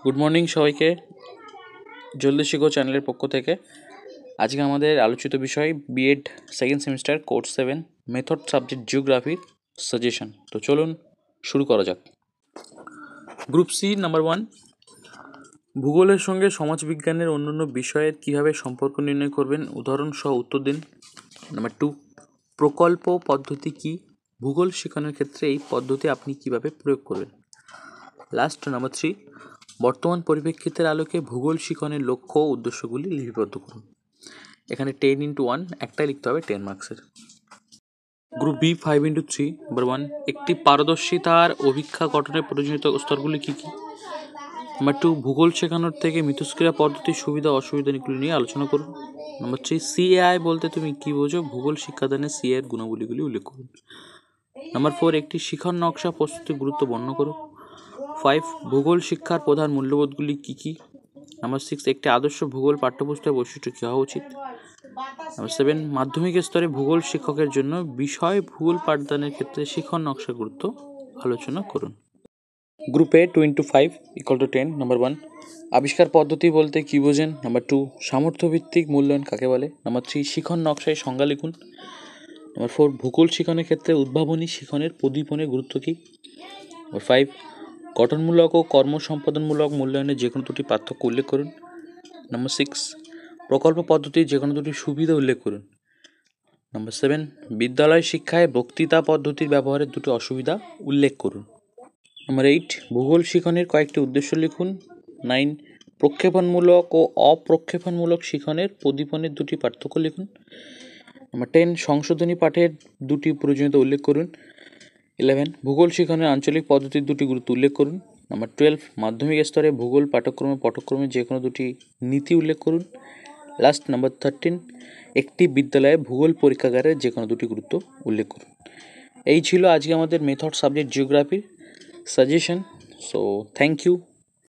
Good morning সবাইকে, জলদি শিখো চ্যানেলের পক্ষ থেকে। আজকে আমাদের আলোচিত বিষয় B Ed second semester course 7 method subject জিওগ্রাফির সাজেশন। তো চলুন শুরু করা যাক। গ্রুপ সি নাম্বার 1, ভূগোলের সঙ্গে সমাজবিজ্ঞানের অন্যান্য বিষয়ের কীভাবে সম্পর্ক নির্ণয় করবেন, উদাহরণ সহ উত্তর দিন। নাম্বার 2, প্রকল্প পদ্ধতি কি, ভূগোল শেখানোর ক্ষেত্রে এই পদ্ধতি আপনি কিভাবে প্রয়োগ করবেন। লাস্ট নাম্বার 3, বর্তমান পরিপ্রেক্ষিতের আলোকে ভূগোল শিখনের লক্ষ্য ও উদ্দেশ্যগুলি লিপিবদ্ধ করুন। এখানে 10x1 একটাই লিখতে হবে 10 মার্কসের। গ্রুপ বি 5x3 নাম্বার 1, একটি পারদর্শিতার অভিক্ষা গঠনের প্রয়োজনীয় স্তরগুলি কী কী। নাম্বার 2, ভূগোল শেখানোর থেকে মিথস্ক্রিয়া পদ্ধতির সুবিধা অসুবিধাগুলি নিয়ে আলোচনা করুন। নাম্বার 3, সিএআই বলতে তুমি কী বোঝো, ভূগোল শিক্ষাদানে সিএর গুণাবলীগুলি উল্লেখ করুন। নাম্বার 4, একটি শিখন নকশা প্রস্তুতির গুরুত্ব বর্ণনা করো। 5, ভূগোল শিক্ষার প্রধান মূল্যবোধগুলি কী কী। নাম্বার 6, একটি আদর্শ ভূগোল পাঠ্যপুস্তকের বৈশিষ্ট্য কী হওয়া উচিত। নাম্বার 7, মাধ্যমিক স্তরে ভূগোল শিক্ষকের জন্য বিষয় ভূগোল পাঠদানের ক্ষেত্রে শিখন নকশার গুরুত্ব আলোচনা করুন। গ্রুপে 2x5 = 10। নাম্বার 1, আবিষ্কার পদ্ধতি বলতে কী বোঝেন। নাম্বার 2, সামর্থ্যভিত্তিক মূল্যায়ন কাকে বলে। নাম্বার 3, শিখন নকশায় সংজ্ঞা লিখুন। নাম্বার 4, ভূগোল শিখনের ক্ষেত্রে উদ্ভাবনী শিখনের প্রদীপনের গুরুত্ব কী। নাম্বার 5, গঠনমূলক ও কর্মসম্পাদনমূলক মূল্যায়নের যে কোনো দুটি পার্থক্য উল্লেখ করুন। নাম্বার 6, প্রকল্প পদ্ধতির যে কোনো দুটি সুবিধা উল্লেখ করুন। নাম্বার 7, বিদ্যালয় শিক্ষায় বক্তৃতা পদ্ধতির ব্যবহারের দুটি অসুবিধা উল্লেখ করুন। নাম্বার 8, ভূগোল শিখনের কয়েকটি উদ্দেশ্য লিখুন। 9, প্রক্ষেপণমূলক ও অপ্রক্ষেপণমূলক শিখনের প্রদীপনের দুটি পার্থক্য লিখুন। নাম্বার 10, সংশোধনী পাঠের দুটি প্রয়োজনীয়তা উল্লেখ করুন। 11, ভূগোল শিখনের আঞ্চলিক পদ্ধতির দুটি গুরুত্ব উল্লেখ করুন। নাম্বার 12, মাধ্যমিক স্তরে ভূগোল পাঠ্যক্রমের যে কোনো দুটি নীতি উল্লেখ করুন। লাস্ট নাম্বার 13, একটি বিদ্যালয়ে ভূগোল পরীক্ষাগারের যে কোনো দুটি গুরুত্ব উল্লেখ করুন। এই ছিল আজকে আমাদের মেথড সাবজেক্ট জিওগ্রাফির সাজেশন। So thank you.